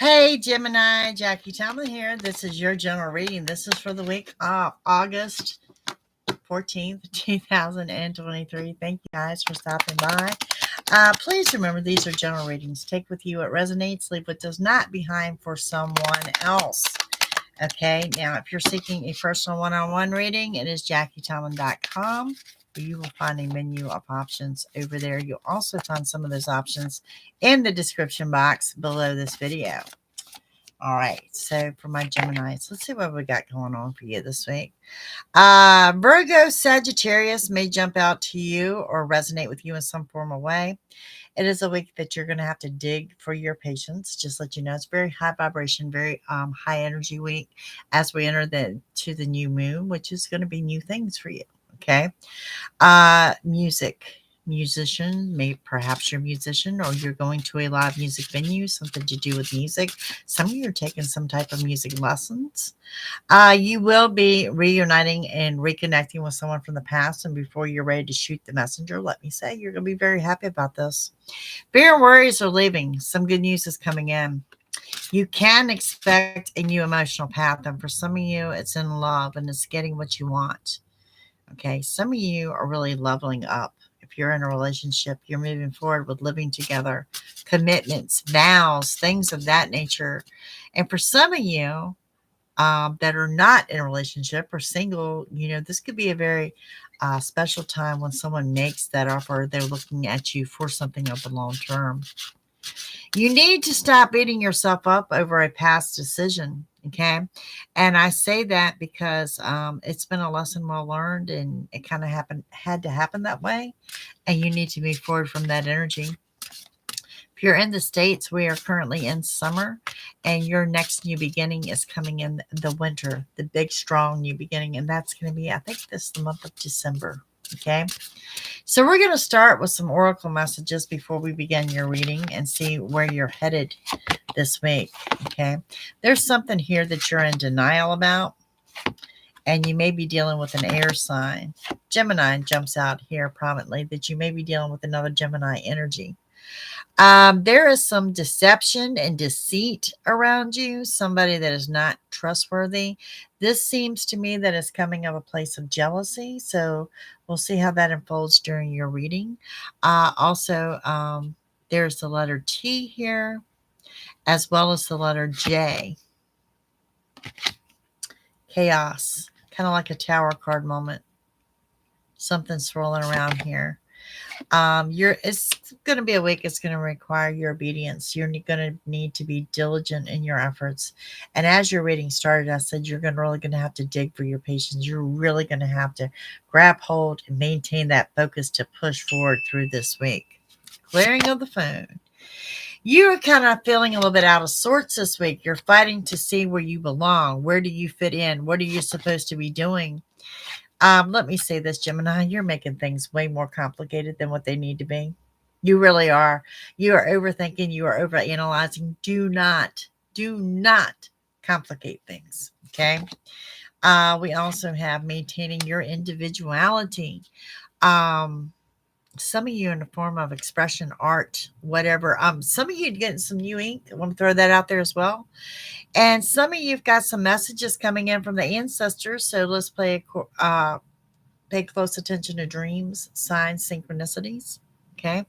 Hey Gemini, Jackie-Tomlin here. This is your general reading. This is for the week of August 14th, 2023. Thank you guys for stopping by. Please remember these are general readings. Take with you what resonates, leave what does not behind for someone else. Okay, now if you're seeking a personal one-on-one reading, it is JackieTomlin.com. You will find a menu of options over there. You'll also find some of those options in the description box below this video. All right, so for my Geminis, let's see what we got going on for you this week. Virgo, Sagittarius may jump out to you or resonate with you in some form of way. It is a week that you're going to have to dig for your patience. Just let you know, it's very high vibration, very high energy week as we enter to the new moon, which is going to be new things for you. Okay. Musician, perhaps you're a musician or you're going to a live music venue, something to do with music. Some of you are taking some type of music lessons. You will be reuniting and reconnecting with someone from the past, and before you're ready to shoot the messenger, let me say you're going to be very happy about this. Fear and worries are leaving. Some good news is coming in. You can expect a new emotional path, and for some of you, it's in love and it's getting what you want. Okay, some of you are really leveling up. If you're in a relationship, you're moving forward with living together, commitments, vows, things of that nature. And for some of you that are not in a relationship or single, this could be a very special time when someone makes that offer. They're looking at you for something over the long term. You need to stop beating yourself up over a past decision. Okay. And I say that because it's been a lesson well learned and it kind of had to happen that way. And you need to move forward from that energy. If you're in the States, we are currently in summer and your next new beginning is coming in the winter, the big, strong new beginning. And that's going to be, I think this is the month of December. Okay. So we're going to start with some oracle messages before we begin your reading and see where you're headed this week. Okay. There's something here that you're in denial about, and you may be dealing with an air sign. Gemini jumps out here prominently that you may be dealing with another Gemini energy. There is some deception and deceit around you, somebody that is not trustworthy. This seems to me that it's coming of a place of jealousy. So we'll see how that unfolds during your reading. Also, there's the letter T here, as well as the letter J. Chaos, kind of like a tower card moment. Something swirling around here. It's going to be a week. It's going to require your obedience. You're going to need to be diligent in your efforts. And as your reading started, I said you're really going to have to dig for your patience. You're really going to have to grab hold and maintain that focus to push forward through this week. Clearing of the phone. You're kind of feeling a little bit out of sorts this week. You're fighting to see where you belong. Where do you fit in? What are you supposed to be doing? Let me say this, Gemini, you're making things way more complicated than what they need to be. You really are. You are overthinking. You are overanalyzing. Do not complicate things. Okay. We also have maintaining your individuality. Some of you in the form of expression, art, whatever. Some of you getting some new ink. I want to throw that out there as well. And some of you've got some messages coming in from the ancestors. So let's pay close attention to dreams, signs, synchronicities. Okay.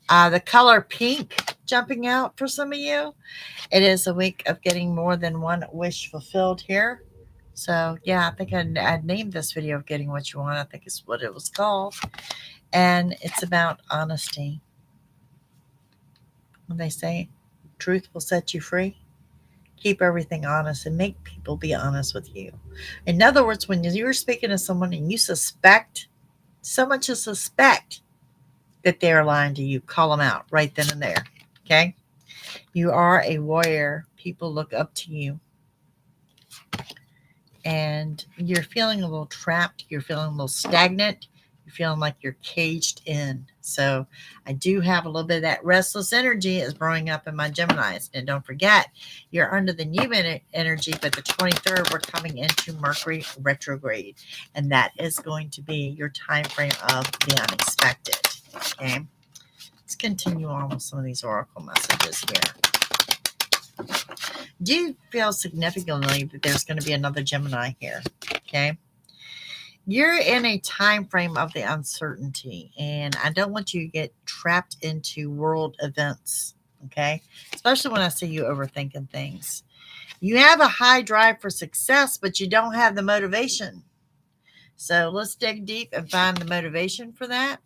The color pink jumping out for some of you. It is a week of getting more than one wish fulfilled here. So yeah, I think I'd named this video of getting what you want. I think is what it was called. And it's about honesty. When they say truth will set you free, keep everything honest and make people be honest with you. In other words, when you're speaking to someone and you suspect, so much as suspect that they're lying to you, call them out right then and there. Okay? You are a warrior. People look up to you. And you're feeling a little trapped. You're feeling a little stagnant. You're feeling like you're caged in. So I do have a little bit of that restless energy is growing up in my Geminis. And don't forget, you're under the new energy, but the 23rd, we're coming into Mercury retrograde. And that is going to be your time frame of the unexpected. Okay. Let's continue on with some of these oracle messages here. Do feel significantly that there's going to be another Gemini here. Okay. You're in a time frame of the uncertainty, and I don't want you to get trapped into world events. Okay. Especially when I see you overthinking things. You have a high drive for success, but you don't have the motivation. So let's dig deep and find the motivation for that.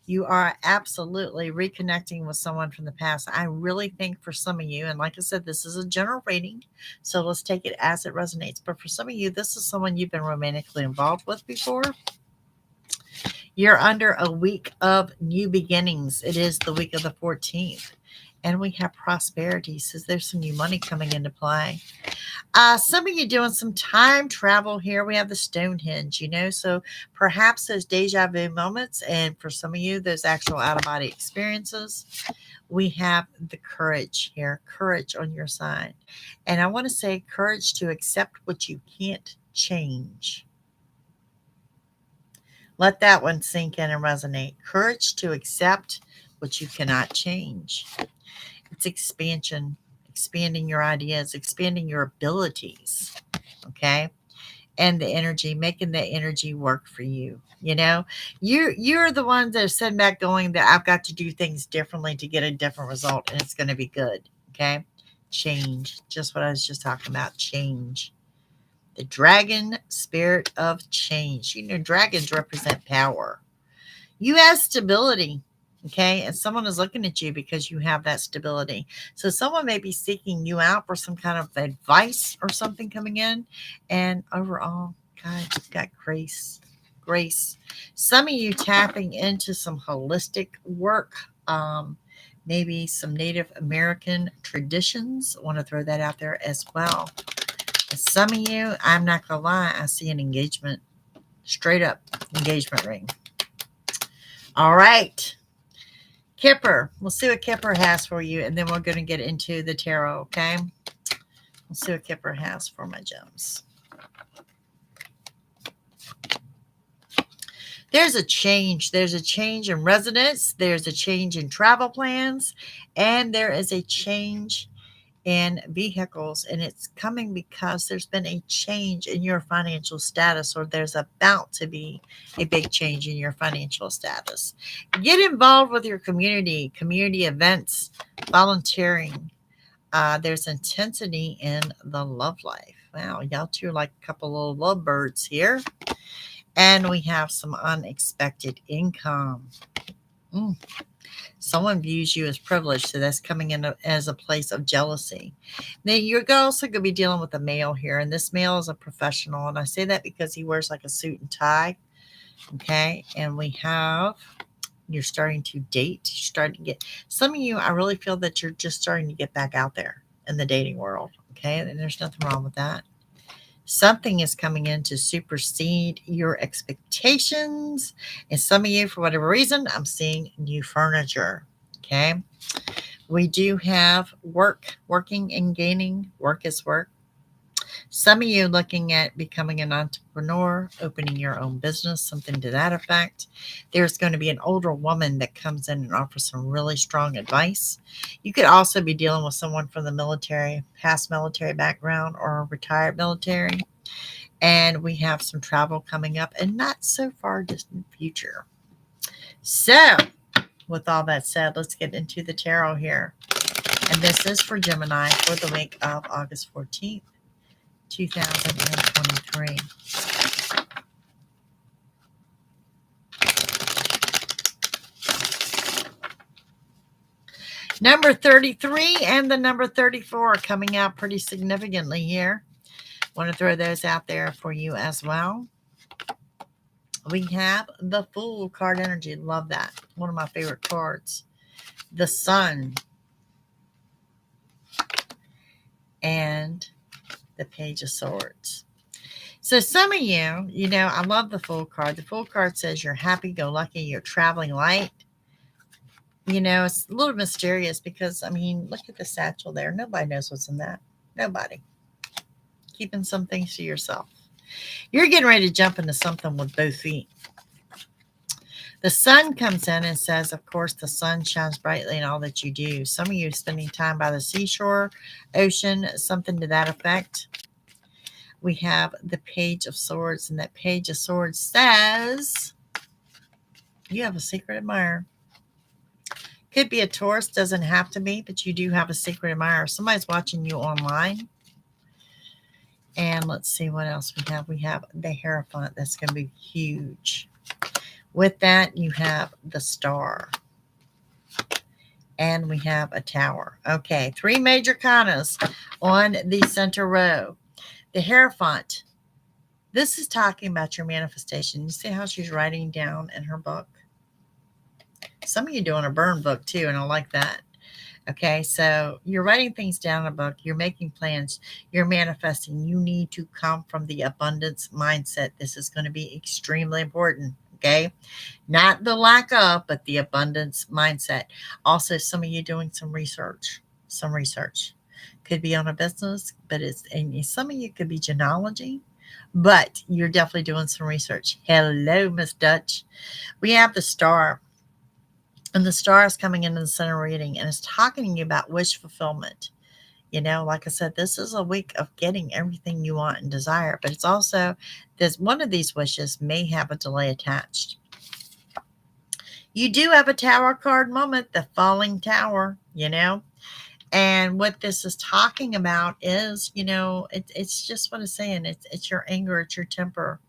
You are absolutely reconnecting with someone from the past. I really think for some of you, and like I said, this is a general reading, so let's take it as it resonates. But for some of you, this is someone you've been romantically involved with before. You're under a week of new beginnings. It is the week of the 14th. And we have prosperity, so there's some new money coming into play. Some of you doing some time travel here. We have the Stonehenge, so perhaps those deja vu moments, and for some of you, those actual out of body experiences. We have the courage here, courage on your side. And I want to say courage to accept what you can't change. Let that one sink in and resonate. Courage to accept what you cannot change. It's expansion, expanding your ideas, expanding your abilities, okay? And the energy, making the energy work for you. You're the ones that are sitting back going that I've got to do things differently to get a different result, and it's going to be good, okay? Change, just what I was just talking about, change. The dragon spirit of change. Dragons represent power. You have stability. Okay. And someone is looking at you because you have that stability. So someone may be seeking you out for some kind of advice or something coming in. And overall, God, you've got grace. Grace. Some of you tapping into some holistic work. Maybe some Native American traditions. I want to throw that out there as well. And some of you, I'm not going to lie, I see an engagement. Straight up engagement ring. All right. Kipper. We'll see what Kipper has for you, and then we're going to get into the tarot, okay? We'll see what Kipper has for my gems. There's a change. There's a change in residence. There's a change in travel plans. And there is a change in vehicles, and it's coming because there's been a change in your financial status, or there's about to be a big change in your financial status. Get involved with your community events, volunteering. There's intensity in the love life. Wow, y'all two are like a couple little lovebirds here. And we have some unexpected income. Someone views you as privileged, so that's coming in as a place of jealousy. Now, you're also going to be dealing with a male here, and this male is a professional, and I say that because he wears like a suit and tie, okay? And we have, you're starting to date. You're starting to get, some of you, I really feel that you're just starting to get back out there in the dating world, okay? And there's nothing wrong with that. Something is coming in to supersede your expectations. And some of you, for whatever reason, I'm seeing new furniture. Okay. We do have working and gaining. Work is work. Some of you looking at becoming an entrepreneur, opening your own business, something to that effect. There's going to be an older woman that comes in and offers some really strong advice. You could also be dealing with someone from the military, past military background, or retired military. And we have some travel coming up and not so far distant future. So, with all that said, let's get into the tarot here. And this is for Gemini for the week of August 14th. 2023. Number 33 and the number 34 are coming out pretty significantly here. Want to throw those out there for you as well. We have the Fool card energy. Love that. One of my favorite cards. The Sun. And the Page of Swords. So some of you, I love the Fool card. The Fool card says you're happy-go-lucky, you're traveling light. It's a little mysterious because, look at the satchel there. Nobody knows what's in that. Nobody. Keeping some things to yourself. You're getting ready to jump into something with both feet. The sun comes in and says, of course, the sun shines brightly in all that you do. Some of you spending time by the seashore, ocean, something to that effect. We have the Page of Swords, and that Page of Swords says you have a secret admirer. Could be a Taurus, doesn't have to be, but you do have a secret admirer. Somebody's watching you online. And let's see what else we have. We have the Hierophant. That's going to be huge. With that, you have the Star. And we have a Tower. Okay, 3 major kanas on the center row. The Hierophant. This is talking about your manifestation. You see how she's writing down in her book? Some of you doing a burn book too, and I like that. Okay, so you're writing things down in a book. You're making plans. You're manifesting. You need to come from the abundance mindset. This is going to be extremely important. Okay, not the lack of, but the abundance mindset. Also, some of you doing some research. Some research could be on a business, but and some of you could be genealogy, but you're definitely doing some research. Hello, Miss Dutch. We have the Star. And the Star is coming into the center reading, and it's talking to you about wish fulfillment. You know, like I said, this is a week of getting everything you want and desire, but it's also this one of these wishes may have a delay attached. You do have a Tower card moment, the falling tower, you know. And what this is talking about is, you know, it's just what it's saying. It's your anger, it's your temper.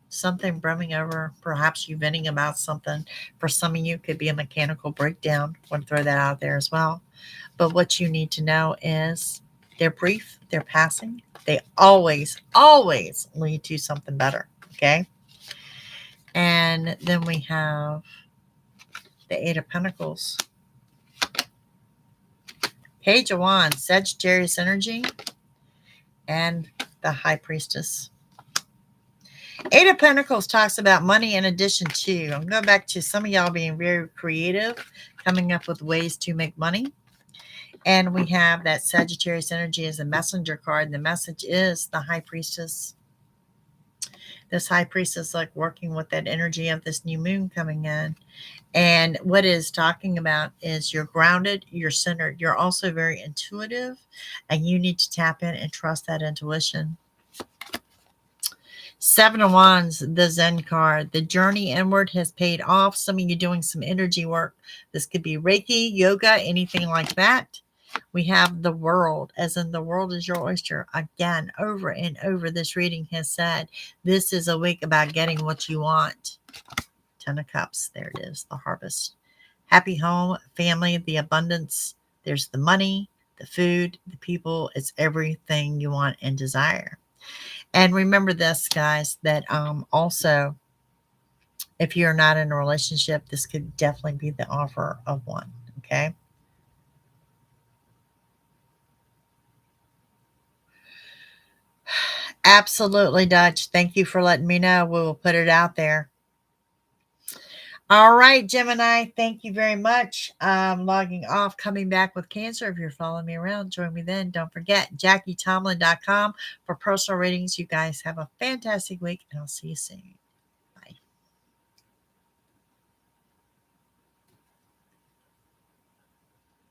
Something brimming over, perhaps you venting about something. For some of you, it could be a mechanical breakdown. I want to throw that out there as well. But what you need to know is they're brief, they're passing. They always, always lead to something better. Okay. And then we have the Eight of Pentacles, Page of Wands, Sagittarius energy, and the High Priestess. Eight of Pentacles talks about money in addition to, I'm going back to some of y'all being very creative, coming up with ways to make money. And we have that Sagittarius energy as a messenger card. And the message is the High Priestess. This High Priestess, like working with that energy of this new moon coming in. And what it is talking about is you're grounded, you're centered. You're also very intuitive, and you need to tap in and trust that intuition. Seven of Wands, the Zen card. The journey inward has paid off. Some of you doing some energy work. This could be Reiki, yoga, anything like that. We have the world, as in the world is your oyster. Again, over and over, this reading has said, this is a week about getting what you want. 10 of Cups, there it is, the harvest. Happy home, family, the abundance. There's the money, the food, the people. It's everything you want and desire. And remember this, guys, that also, if you're not in a relationship, this could definitely be the offer of one, okay? Absolutely, Dutch. Thank you for letting me know. We will put it out there. All right, Gemini, thank you very much. Logging off, coming back with Cancer. If you're following me around, join me then. Don't forget, JackieTomlin.com for personal readings. You guys have a fantastic week, and I'll see you soon.